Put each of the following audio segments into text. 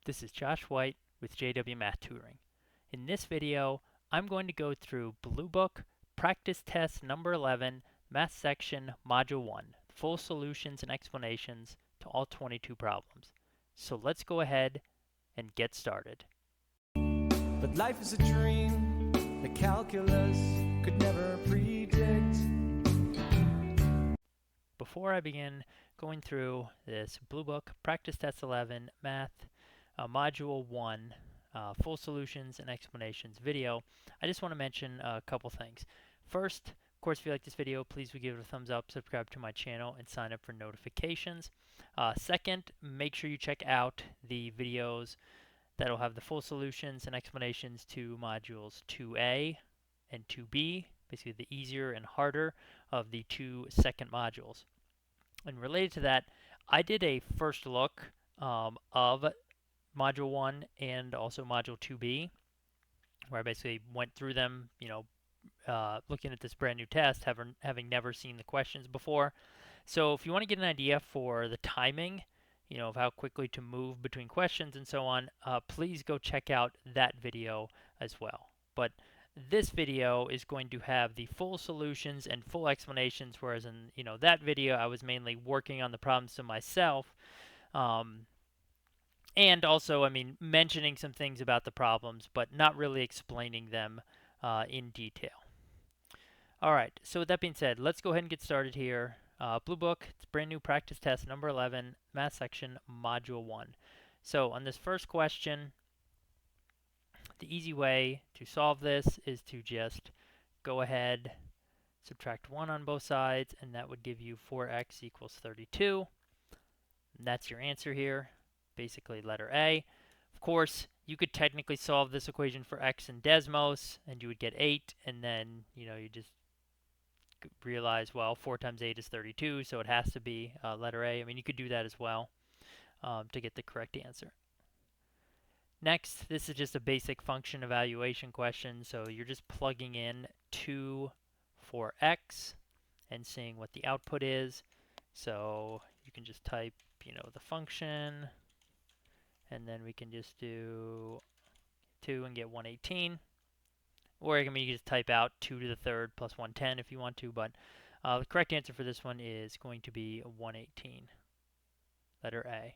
This is Josh White with JW Math Tutoring. In this video, I'm going to go through Bluebook Practice Test number 11, Math Section Module 1, full solutions and explanations to all 22 problems. So let's go ahead and get started. But life is a dream that calculus could never predict. Before I begin going through this Bluebook Practice Test 11, Math Module 1, full solutions and explanations video, I just want to mention a couple things. First, of course, if you like this video, please give it a thumbs up, subscribe to my channel, and sign up for notifications. Second, make sure you check out the videos that'll have the full solutions and explanations to modules 2A and 2B, basically the easier and harder of the two second modules. And related to that, I did a first look of Module 1 and also Module 2B, where I basically went through them, looking at this brand new test, having never seen the questions before. So if you want to get an idea for the timing, of how quickly to move between questions and so on, please go check out that video as well. But this video is going to have the full solutions and full explanations, whereas in that video I was mainly working on the problems to myself, and also mentioning some things about the problems, but not really explaining them in detail. All right, so with that being said, let's go ahead and get started here. Bluebook, it's brand new practice test number 11, Math Section Module 1. So on this first question, the easy way to solve this is to just go ahead, subtract 1 on both sides, and that would give you 4x equals 32. And that's your answer here, basically letter A. Of course, you could technically solve this equation for x in Desmos, and you would get 8, and then you just realize, well, 4 times 8 is 32, so it has to be letter A. You could do that as well to get the correct answer. Next, this is just a basic function evaluation question, so you're just plugging in 2 for x and seeing what the output is. So you can just type, the function, and then we can just do 2 and get 118. Or you can just type out 2 to the third plus 110 if you want to, but the correct answer for this one is going to be 118, letter A.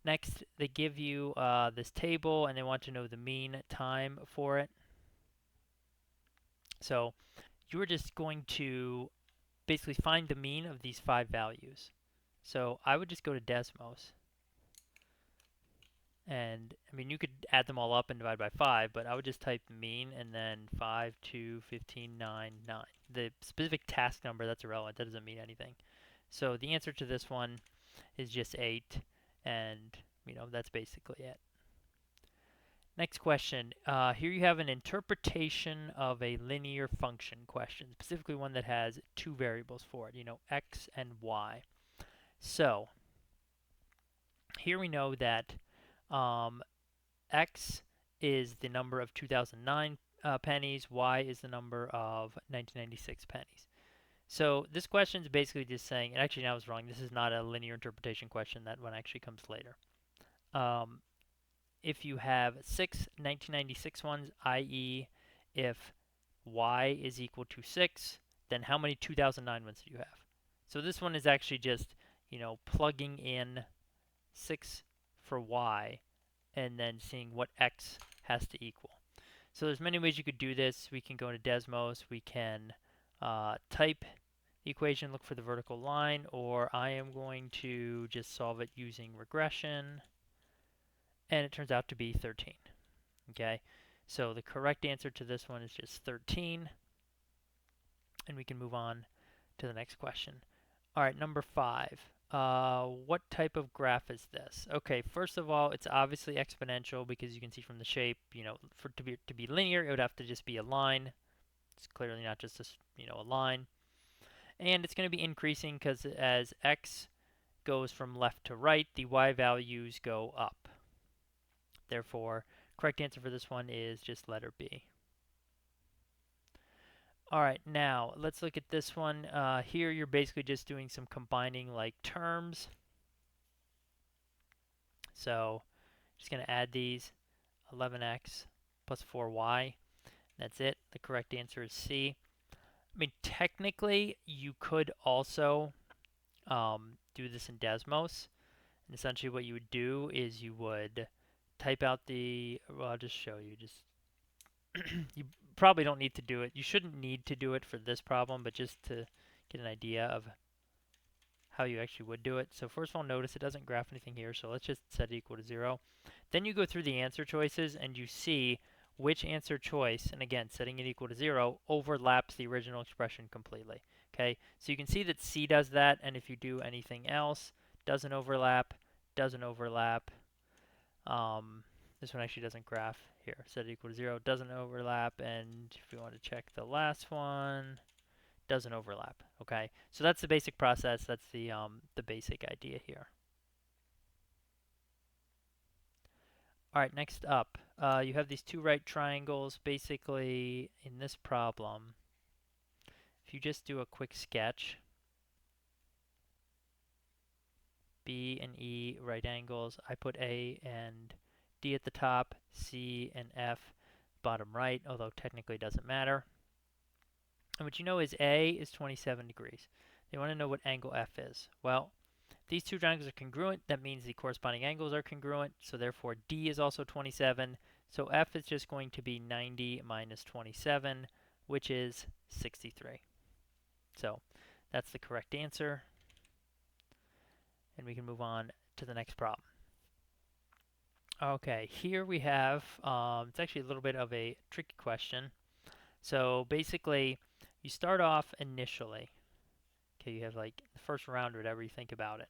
Next, they give you this table, and they want to know the mean time for it. So you're just going to basically find the mean of these 5 values. So I would just go to Desmos. And you could add them all up and divide by 5, but I would just type mean and then 5, 2, 15, 9, 9. The specific task number, that's irrelevant. That doesn't mean anything. So the answer to this one is just 8, and that's basically it. Next question. Here you have an interpretation of a linear function question, specifically one that has 2 variables for it, x and y. So here we know that x is the number of 2009 pennies, y is the number of 1996 pennies. So this question is basically just saying, and actually I was wrong, this is not a linear interpretation question, that one actually comes later. If you have 6 1996 ones, i.e. if y is equal to 6, then how many 2009 ones do you have? So this one is actually just, plugging in 6 for y and then seeing what x has to equal. So there's many ways you could do this. We can go into Desmos, we can type the equation, look for the vertical line, or I am going to just solve it using regression, and it turns out to be 13. Okay, so the correct answer to this one is just 13, and we can move on to the next question. All right, number 5. What type of graph is this? Okay, first of all, it's obviously exponential because you can see from the shape, for it to be linear, it would have to just be a line. It's clearly not just a line. And it's going to be increasing because as x goes from left to right, the y values go up. Therefore, correct answer for this one is just letter B. All right, now let's look at this one. Here you're basically just doing some combining like terms. So just going to add these, 11x plus 4y. That's it. The correct answer is C. I mean, technically, you could also do this in Desmos. And essentially what you would do is you would type out the, well, I'll just show you. Just you probably don't need to do it. You shouldn't need to do it for this problem, but just to get an idea of how you actually would do it. So first of all, notice it doesn't graph anything here, so let's just set it equal to 0. Then you go through the answer choices and you see which answer choice, and again, setting it equal to 0, overlaps the original expression completely. Okay, so you can see that C does that, and if you do anything else, doesn't overlap, doesn't overlap. This one actually doesn't graph here. Set it equal to 0, doesn't overlap, and if you want to check the last one, doesn't overlap. Okay, so that's the basic process. That's the basic idea here. All right, next up, you have these two right triangles. Basically, in this problem, if you just do a quick sketch, B and E right angles. I put A and D at the top, C and F bottom right, although technically it doesn't matter. And what you know is A is 27 degrees. They want to know what angle F is. Well, these two triangles are congruent. That means the corresponding angles are congruent. So therefore, D is also 27. So F is just going to be 90 minus 27, which is 63. So that's the correct answer. And we can move on to the next problem. Okay, here we have, it's actually a little bit of a tricky question. So basically, you start off initially. Okay, you have like the first round or whatever you think about it.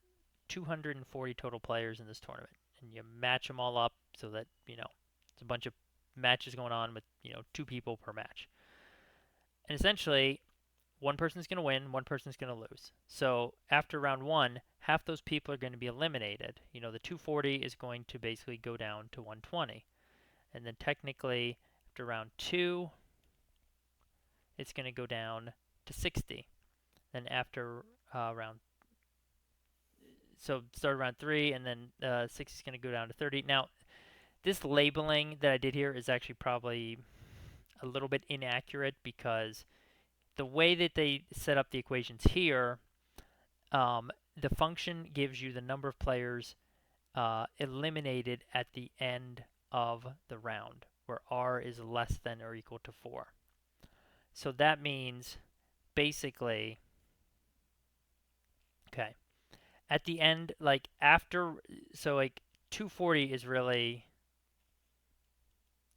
240 total players in this tournament. And you match them all up so that, it's a bunch of matches going on with, two people per match. And essentially, one person's going to win, one person's going to lose. So after round one, half those people are going to be eliminated. The 240 is going to basically go down to 120. And then technically, after round two, it's going to go down to 60. Then after start round three, and then 60 is going to go down to 30. Now, this labeling that I did here is actually probably a little bit inaccurate because the way that they set up the equations here, the function gives you the number of players eliminated at the end of the round, where r is less than or equal to 4. So that means basically, okay, at the end, like after, so like 240 is really,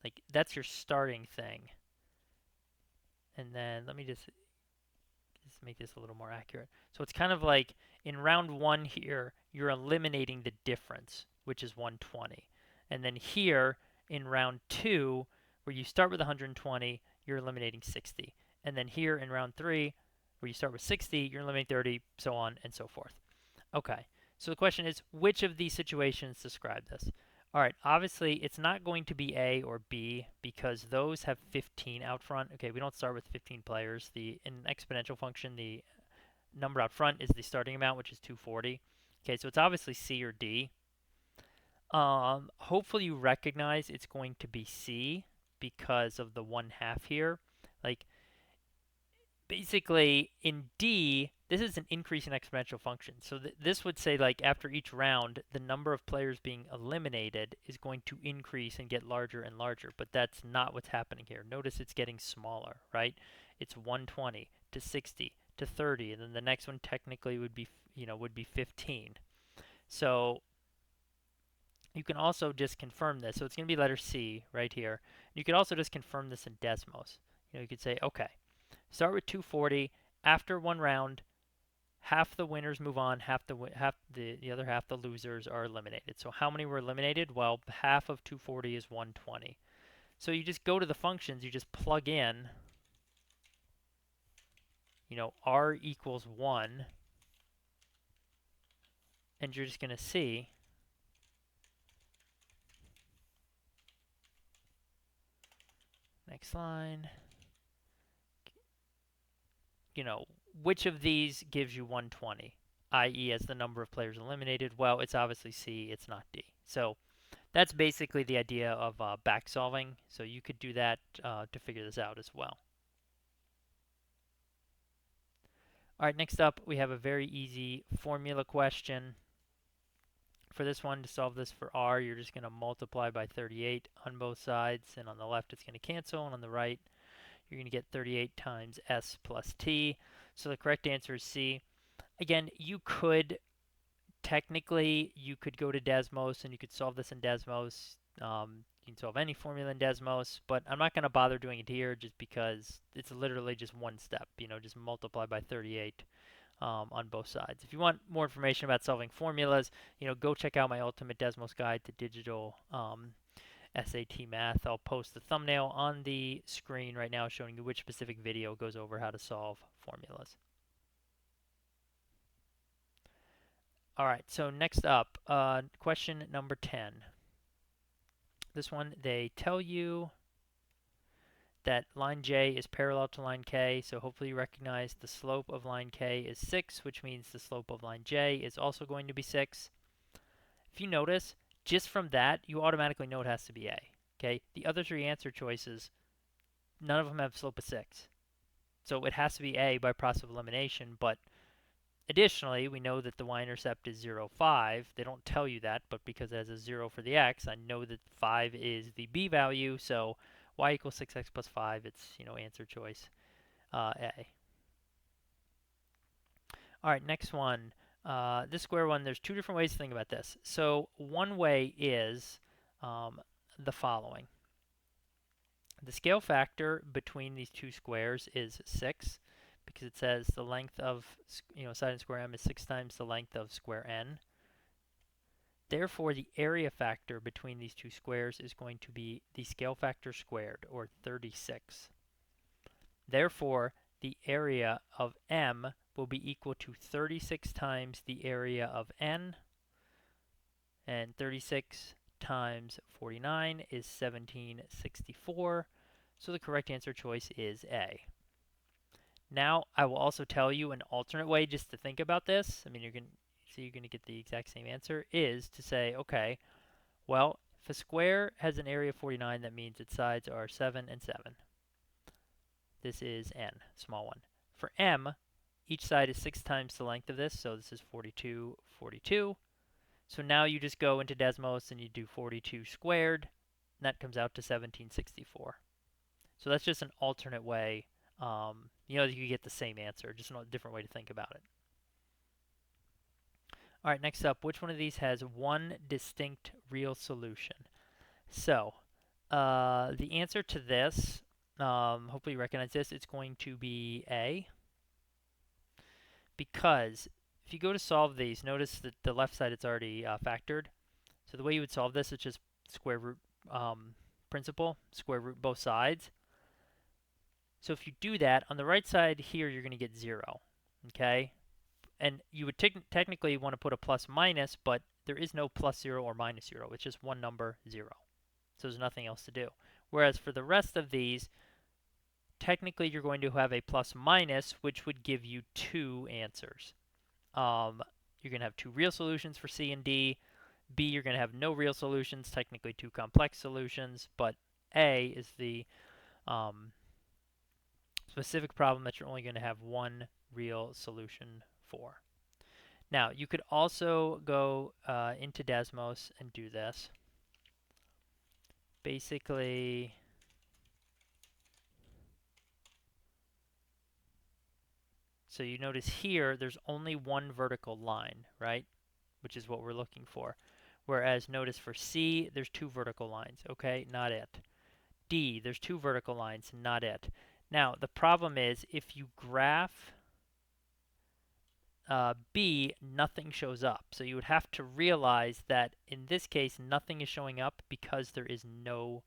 like that's your starting thing. And then let me just make this a little more accurate. So it's kind of like in round one here, you're eliminating the difference, which is 120. And then here in round two, where you start with 120, you're eliminating 60. And then here in round three, where you start with 60, you're eliminating 30, so on and so forth. Okay, so the question is, which of these situations describe this? All right, obviously it's not going to be A or B because those have 15 out front. Okay, we don't start with 15 players. In an exponential function, the number out front is the starting amount, which is 240. Okay, so it's obviously C or D. Hopefully you recognize it's going to be C because of the 1/2 here. Like, basically in D, this is an increase in exponential function. So this would say like after each round, the number of players being eliminated is going to increase and get larger and larger. But that's not what's happening here. Notice it's getting smaller, right? It's 120 to 60 to 30, and then the next one technically would be, would be 15. So you can also just confirm this. So it's going to be letter C right here. You could also just confirm this in Desmos. You could say, okay, start with 240. After one round, half the winners move on, the other half, the losers, are eliminated. So how many were eliminated? Well, half of 240 is 120. So you just go to the functions, you just plug in, r equals 1, and you're just going to see, next line, which of these gives you 120. i.e. as the number of players eliminated. Well, it's obviously C, it's not D. So that's basically the idea of back solving. So you could do that to figure this out as well. All right, next up we have a very easy formula question. For this one, to solve this for r, you're just going to multiply by 38 on both sides, and on the left it's going to cancel, and on the right you're going to get 38 times s plus t. So the correct answer is C. Again, technically, you could go to Desmos and you could solve this in Desmos. You can solve any formula in Desmos, but I'm not going to bother doing it here just because it's literally just one step. Just multiply by 38 on both sides. If you want more information about solving formulas, go check out my Ultimate Desmos Guide to Digital SAT Math. I'll post the thumbnail on the screen right now showing you which specific video goes over how to solve formulas. All right, so next up, question number 10. This one, they tell you that line J is parallel to line K, so hopefully you recognize the slope of line K is 6, which means the slope of line J is also going to be 6. If you notice, just from that, you automatically know it has to be A. Okay, the other three answer choices, none of them have slope of 6. So it has to be A by process of elimination, but additionally, we know that the y-intercept is 0, 5. They don't tell you that, but because it has a 0 for the x, I know that 5 is the b value, so y equals 6x plus 5, it's, answer choice A. All right, next one. This square one, there's two different ways to think about this. So one way is the following. The scale factor between these two squares is 6 because it says the length of side and square m is 6 times the length of square n. Therefore, the area factor between these two squares is going to be the scale factor squared, or 36. Therefore, the area of m will be equal to 36 times the area of n, and 36 times 49 is 1764. So the correct answer choice is A. Now, I will also tell you an alternate way just to think about this. I mean, you're going to get the exact same answer, is to say, okay, well, if a square has an area of 49, that means its sides are 7 and 7. This is n, small one. For m, each side is 6 times the length of this, so this is 42, 42. So now you just go into Desmos and you do 42 squared, and that comes out to 1764. So that's just an alternate way. You get the same answer, just a different way to think about it. All right, next up, which one of these has one distinct real solution? So the answer to this, hopefully you recognize this, it's going to be A. Because if you go to solve these, notice that the left side it's already factored. So the way you would solve this is just square root principle, square root both sides. So if you do that, on the right side here, you're going to get 0. Okay? And you would technically want to put a plus minus, but there is no plus 0 or minus 0. It's just one number, 0. So there's nothing else to do. Whereas for the rest of these, technically you're going to have a plus minus, which would give you two answers. You're going to have two real solutions for C and D. B, you're going to have no real solutions, technically two complex solutions. But A is the specific problem that you're only going to have one real solution for. Now, you could also go into Desmos and do this. Basically, so you notice here, there's only one vertical line, right? Which is what we're looking for. Whereas notice for C, there's two vertical lines. Okay, not it. D, there's two vertical lines, not it. Now, the problem is if you graph B, nothing shows up. So you would have to realize that in this case, nothing is showing up because there is no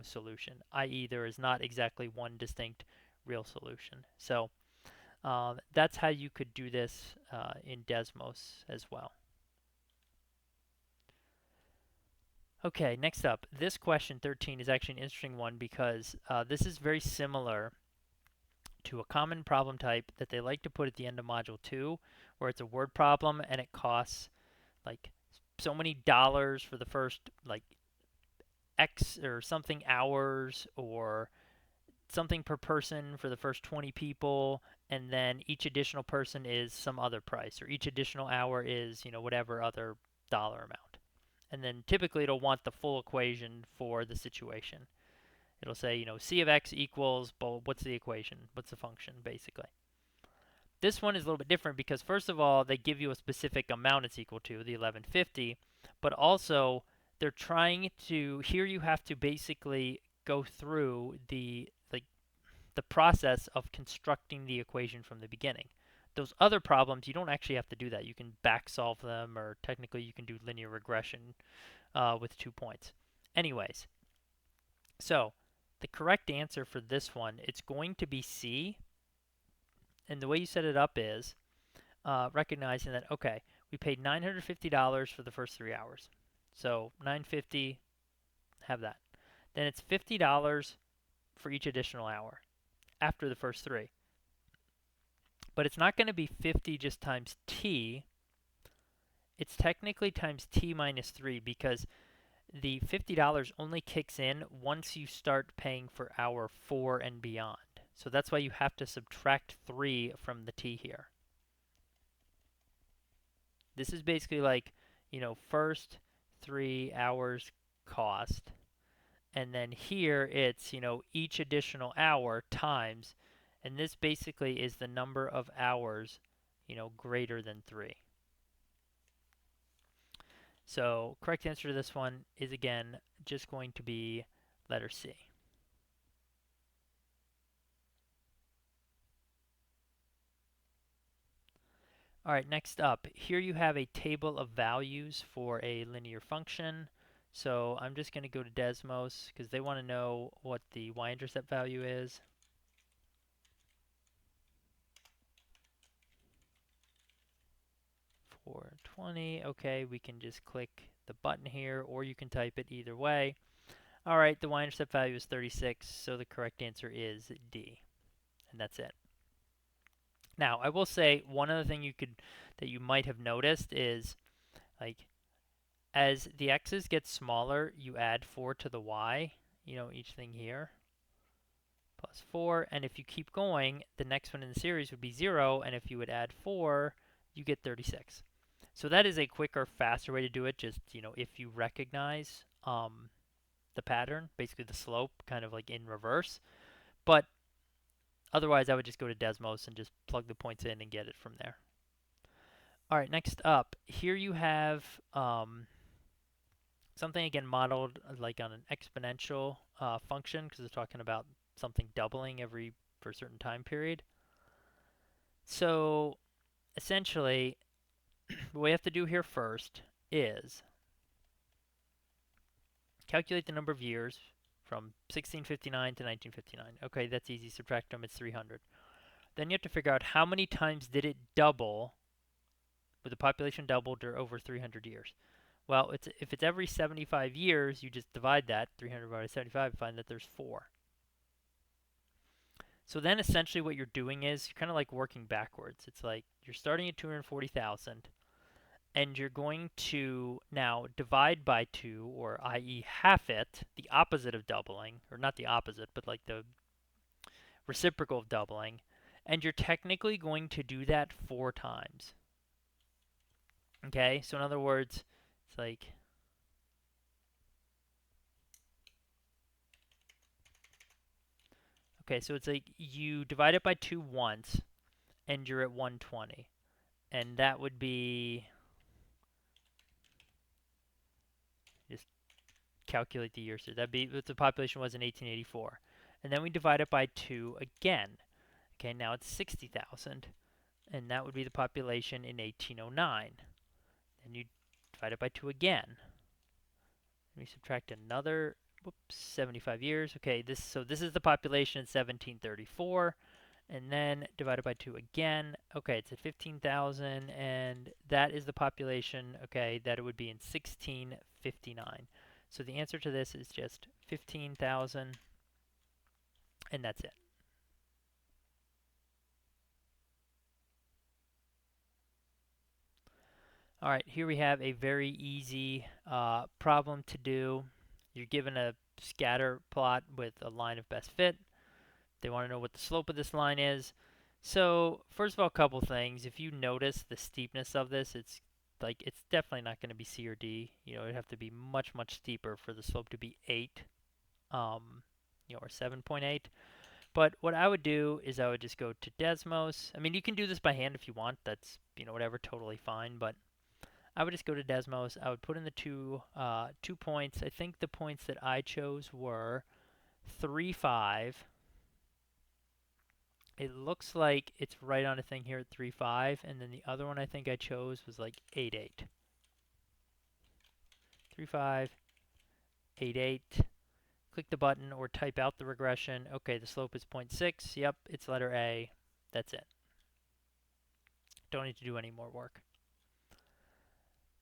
solution, i.e. there is not exactly one distinct real solution. So that's how you could do this in Desmos as well. Okay, next up, this question 13 is actually an interesting one because this is very similar to a common problem type that they like to put at the end of module 2, where it's a word problem and it costs like so many dollars for the first like X or something hours or something per person for the first 20 people, and then each additional person is some other price, or each additional hour is, whatever other dollar amount. And then typically it'll want the full equation for the situation. It'll say, C of x equals, but what's the equation? What's the function, basically? This one is a little bit different because, first of all, they give you a specific amount it's equal to, the 1150, but also they're trying to, here you have to basically go through the process of constructing the equation from the beginning. Those other problems, you don't actually have to do that. You can back solve them, or technically you can do linear regression with 2 points. Anyways, so the correct answer for this one, it's going to be C. And the way you set it up is recognizing that, okay, we paid $950 for the first 3 hours. So 950, have that. Then it's $50 for each additional hour after the first 3. But it's not going to be 50 just times t. It's technically times t minus 3 because the $50 only kicks in once you start paying for hour 4 and beyond. So that's why you have to subtract 3 from the t here. This is basically like, first 3 hours cost. And then here it's, each additional hour times. And this basically is the number of hours, greater than 3. So correct answer to this one is, again, just going to be letter C. All right, next up, here you have a table of values for a linear function. So I'm just going to go to Desmos because they want to know what the y-intercept value is. 420. Okay, we can just click the button here, or you can type it either way. All right, the y-intercept value is 36, so the correct answer is D, and that's it. Now, I will say one other thing that you might have noticed is, like, as the x's get smaller, you add 4 to the y, each thing here, plus 4, and if you keep going, the next one in the series would be 0, and if you would add 4, you get 36. So that is a quicker, faster way to do it, just, if you recognize the pattern, basically the slope, kind of like in reverse. But otherwise, I would just go to Desmos and just plug the points in and get it from there. All right, next up, here you have something, again, modeled like on an exponential function, because it's talking about something doubling for a certain time period. So essentially, what we have to do here first is calculate the number of years from 1659 to 1959. Okay, that's easy. Subtract them, it's 300. Then you have to figure out how many times did it double, with the population doubled over 300 years. Well, if it's every 75 years, you just divide that, 300 by 75, find that there's 4. So then essentially what you're doing is you're kind of like working backwards. It's like you're starting at 240,000, and you're going to now divide by 2, or i.e. half it, the opposite of doubling, or not the opposite, but like the reciprocal of doubling, and you're technically going to do that 4 times. Okay, so in other words, it's like, okay, so it's like you divide it by 2 once, and you're at 120. And that would be, just calculate the years here. That'd be what the population was in 1884. And then we divide it by 2 again. Okay, now it's 60,000. And that would be the population in 1809. Then you divide it by 2 again. We subtract another, 75 years. Okay, so this is the population in 1734. And then divided by 2 again. Okay, it's at 15,000, and that is the population, okay, that it would be in 1659. So the answer to this is just 15,000, and that's it. All right, here we have a very easy problem to do. You're given a scatter plot with a line of best fit. They want to know what the slope of this line is. So first of all, a couple things. If you notice the steepness of this, it's definitely not going to be C or D. It'd have to be much, much steeper for the slope to be 8, or 7.8. But what I would do is I would just go to Desmos. I mean, you can do this by hand if you want. That's, whatever, totally fine. But I would just go to Desmos. I would put in the two points. I think the points that I chose were 3, 5. It looks like it's right on a thing here at 3, 5. And then the other one I think I chose was like 8, 8. 3, 5, 8, 8. Click the button or type out the regression. Okay, the slope is 0.6. Yep, it's letter A. That's it. Don't need to do any more work.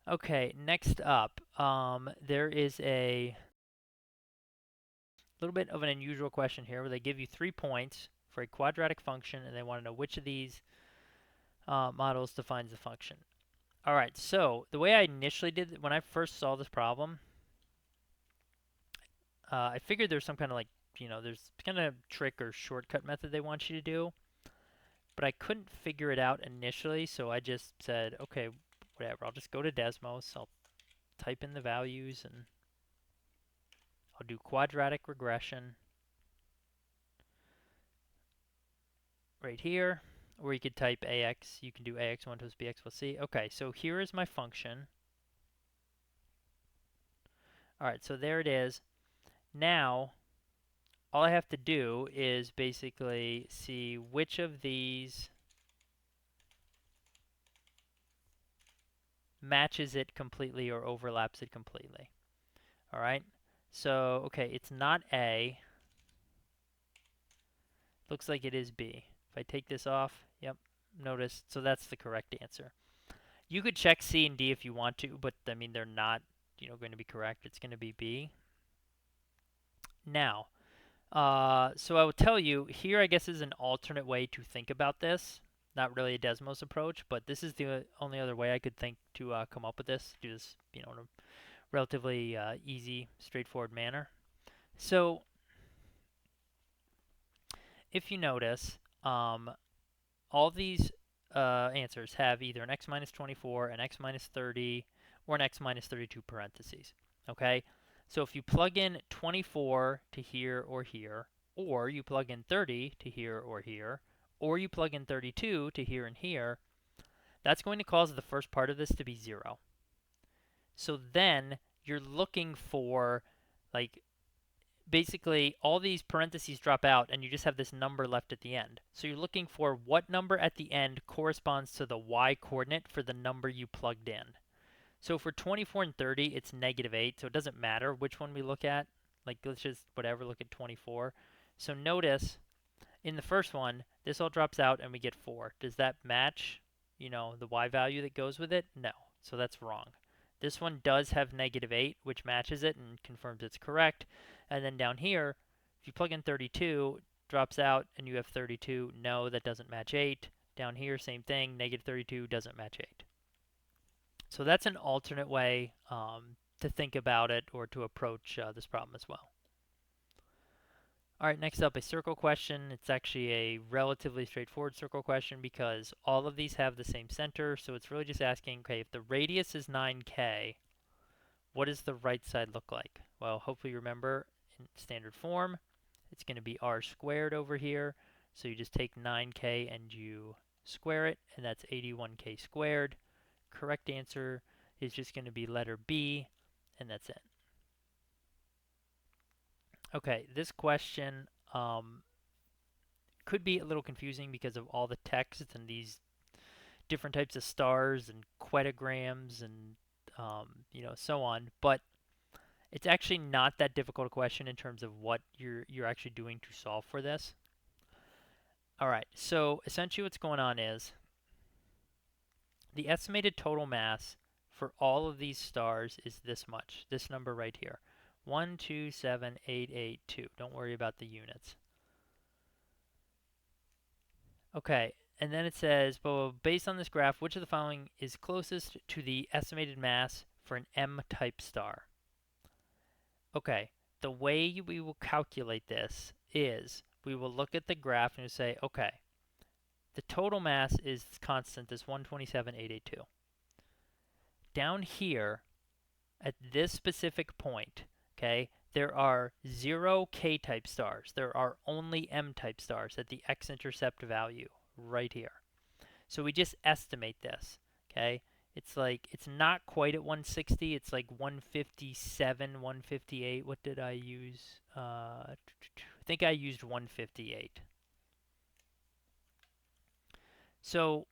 Okay, next up, there is a little bit of an unusual question here where they give you 3 points for a quadratic function and they want to know which of these models defines the function. All right, so the way I initially did it, when I first saw this problem, I figured there's some kind of there's kind of trick or shortcut method they want you to do, but I couldn't figure it out initially, so I just said, okay, whatever, I'll just go to Desmos, I'll type in the values, and I'll do quadratic regression right here, or you could type AX, you can do AX1 plus BX plus C. Okay, so here is my function. All right, so there it is. Now, all I have to do is basically see which of these matches it completely or overlaps it completely. All right, so, okay, it's not A. Looks like it is B. If I take this off, yep, notice, so that's the correct answer. You could check C and D if you want to, but I mean, they're not, going to be correct. It's going to be B. Now, so I will tell you, here I guess is an alternate way to think about this. Not really a Desmos approach, but this is the only other way I could think to come up with this. Do this, in a relatively easy, straightforward manner. So, if you notice, all these answers have either an x minus 24, an x minus 30, or an x minus 32 parentheses. Okay? So if you plug in 24 to here or here, or you plug in 30 to here or here, or you plug in 32 to here and here, that's going to cause the first part of this to be 0. So then you're looking for, like, basically all these parentheses drop out and you just have this number left at the end. So you're looking for what number at the end corresponds to the y coordinate for the number you plugged in. So for 24 and 30, it's -8, so it doesn't matter which one we look at. Like, let's just, whatever, look at 24. So notice, in the first one, this all drops out and we get 4. Does that match, the y value that goes with it? No. So that's wrong. This one does have -8, which matches it and confirms it's correct. And then down here, if you plug in 32, drops out and you have 32. No, that doesn't match 8. Down here, same thing, -32 doesn't match 8. So that's an alternate way to think about it or to approach this problem as well. All right, next up, a circle question. It's actually a relatively straightforward circle question because all of these have the same center. So it's really just asking, okay, if the radius is 9k, what does the right side look like? Well, hopefully you remember in standard form, it's going to be r squared over here. So you just take 9k and you square it, and that's 81k squared. Correct answer is just going to be letter B, and that's it. Okay, this question could be a little confusing because of all the text and these different types of stars and quetograms and so on. But it's actually not that difficult a question in terms of what you're actually doing to solve for this. All right, so essentially what's going on is the estimated total mass for all of these stars is this much, this number right here. 127,882. Don't worry about the units. Okay, And then it says, well, based on this graph, which of the following is closest to the estimated mass for an M-type star? Okay, the way we will calculate this is we will look at the graph and say, okay, the total mass is constant, this 127,882. Down here, at this specific point, okay, there are 0 K-type stars. There are only M-type stars at the x-intercept value right here. So we just estimate this, okay? It's like, it's not quite at 160. It's like 157, 158. What did I use? I think I used 158. So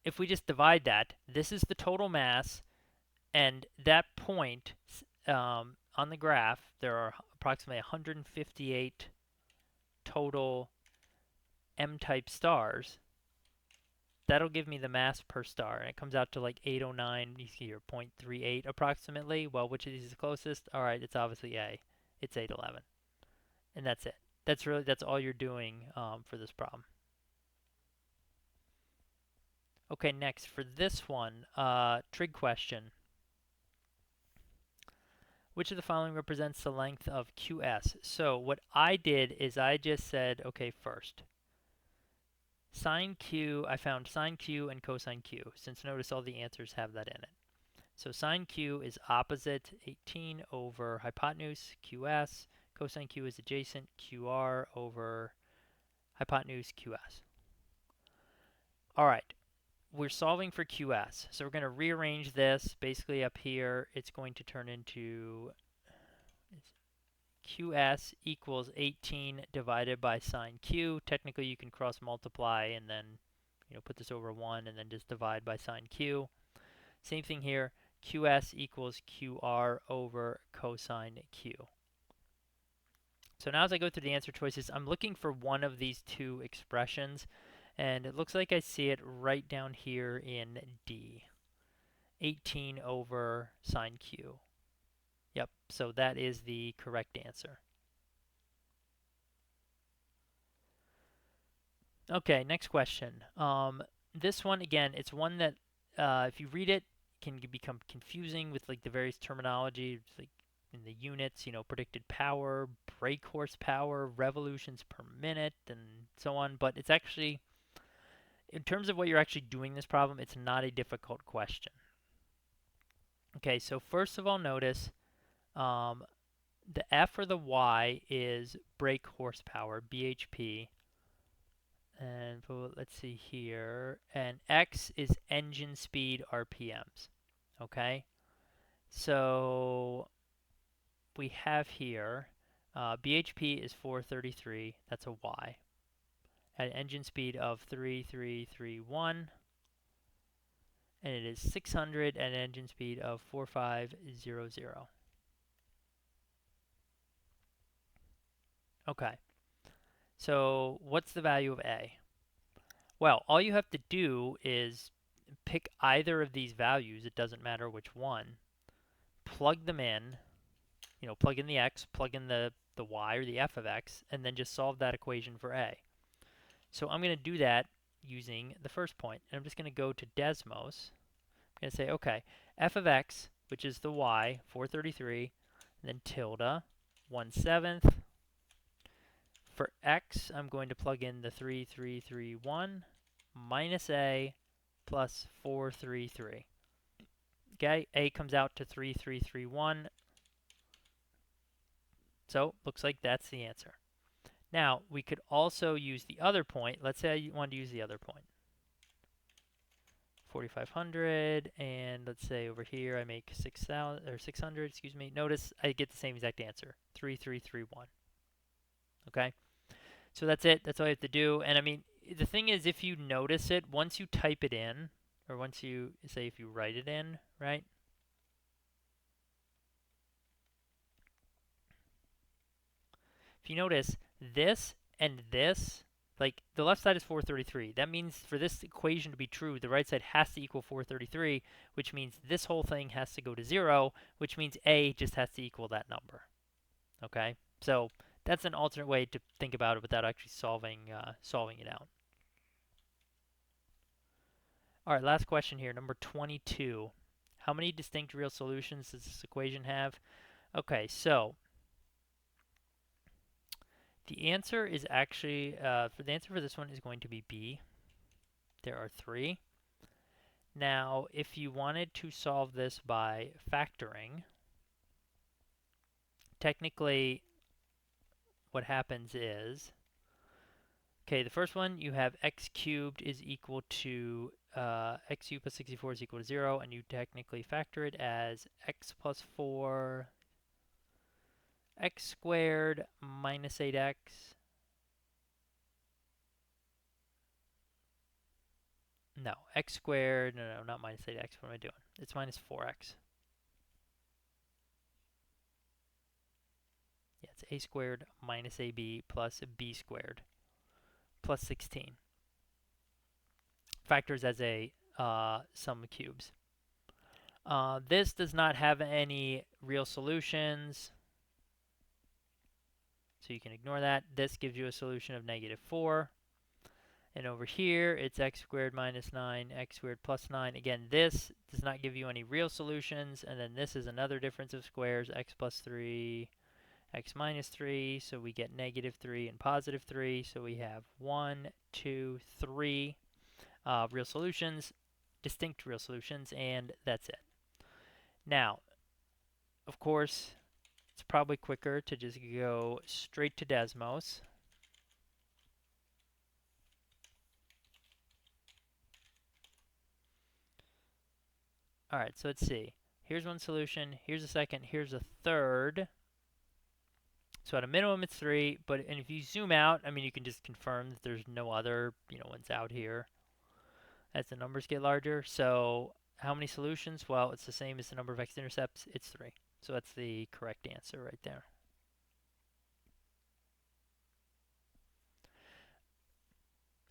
if we just divide that, this is the total mass, and that point on the graph, there are approximately 158 total M-type stars. That'll give me the mass per star, and it comes out to like 809, you see here, 0.38 approximately. Well, which of these is closest? All right, it's obviously A. It's 811, and that's it. That's all you're doing for this problem. Okay, next for this one, trig question. Which of the following represents the length of QS? So what I did is I just said, okay, first, sine Q, I found sine Q and cosine Q, since notice all the answers have that in it. So sine Q is opposite 18 over hypotenuse QS. Cosine Q is adjacent QR over hypotenuse QS. All right, we're solving for QS. So we're going to rearrange this. Basically up here, it's going to turn into QS equals 18 divided by sine Q. Technically, you can cross multiply and then put this over 1 and then just divide by sine Q. Same thing here. QS equals QR over cosine Q. So now as I go through the answer choices, I'm looking for one of these two expressions, and it looks like I see it right down here in D. 18 over sine Q. Yep, so that is the correct answer. Okay, next question. This one, again, it's one that if you read it, can become confusing with like the various terminology. It's like in the units, predicted power, brake horsepower, revolutions per minute, and so on. But it's actually, in terms of what you're actually doing this problem, it's not a difficult question. Okay, so first of all, notice the F or the Y is brake horsepower, bhp. And let's see here. And X is engine speed RPMs. Okay? So we have here bhp is 433. That's a Y. At an engine speed of 3331. And it is 600 at an engine speed of 4500. Okay. So what's the value of A? Well, all you have to do is pick either of these values, it doesn't matter which one, plug them in, plug in the x, plug in the y or the f of x, and then just solve that equation for A. So I'm going to do that using the first point, and I'm just going to go to Desmos. I'm going to say, okay, f of x, which is the y, 433, and then tilde, 1/7. For x, I'm going to plug in the 3331 minus A plus 433. Okay, A comes out to 3331. So, looks like that's the answer. Now, we could also use the other point. Let's say I want to use the other point. 4,500, and let's say over here I make 6,000 or 600, excuse me. Notice I get the same exact answer, 3331. Okay? So that's it. That's all you have to do. And I mean, the thing is, if you notice it, once you type it in, or once you, say if you write it in, right? If you notice, this and this, like the left side is 433. That means for this equation to be true, the right side has to equal 433, which means this whole thing has to go to 0, which means A just has to equal that number. Okay? So that's an alternate way to think about it without actually solving it out. All right, last question here, number 22. How many distinct real solutions does this equation have? Okay, so the answer is actually, for the answer for this one is going to be B. There are 3. Now, if you wanted to solve this by factoring, technically what happens is, okay, the first one, you have x cubed is equal to x cubed plus 64 is equal to 0, and you technically factor it as x plus 4, x squared minus 8x. No, x squared, no, not minus 8x. What am I doing? It's minus 4x. Yeah, it's a squared minus ab plus b squared plus 16. Factors as a sum of cubes. This does not have any real solutions, so you can ignore that. This gives you a solution of negative 4. And over here, it's x squared minus 9, x squared plus 9. Again, this does not give you any real solutions. And then this is another difference of squares, x plus 3, x minus 3. So we get negative 3 and positive 3. So we have 1, 2, 3 real solutions, distinct real solutions, and that's it. Now, of course, it's probably quicker to just go straight to Desmos. All right, so let's see. Here's one solution. Here's a second. Here's a third. So at a minimum, it's 3. And if you zoom out, I mean, you can just confirm that there's no other, ones out here as the numbers get larger. So how many solutions? Well, it's the same as the number of x-intercepts. It's 3. So that's the correct answer right there.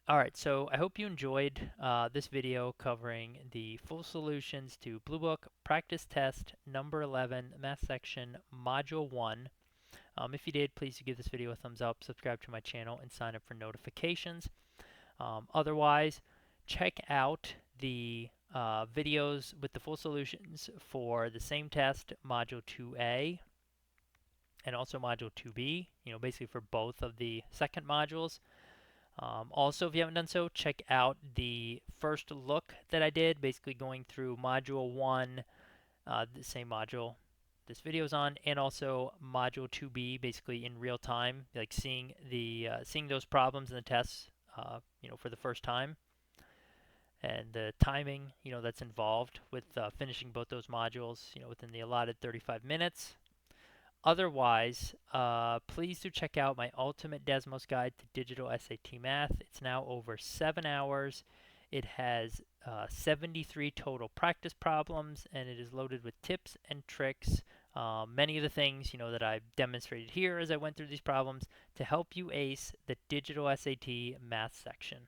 All right, so I hope you enjoyed this video covering the full solutions to Bluebook Practice Test number 11, Math Section, Module 1. If you did, please give this video a thumbs up, subscribe to my channel, and sign up for notifications. Otherwise, check out the videos with the full solutions for the same test, Module 2A, and also Module 2B, basically for both of the second modules. Also, if you haven't done so, check out the first look that I did, basically going through Module 1, the same module this video is on, and also Module 2B, basically in real time, like seeing those problems in the tests, for the first time, and the timing, that's involved with finishing both those modules, within the allotted 35 minutes. Otherwise, please do check out my Ultimate Desmos Guide to Digital SAT Math. It's now over 7 hours. It has 73 total practice problems, and it is loaded with tips and tricks. Many of the things that I've demonstrated here as I went through these problems to help you ace the digital SAT math section.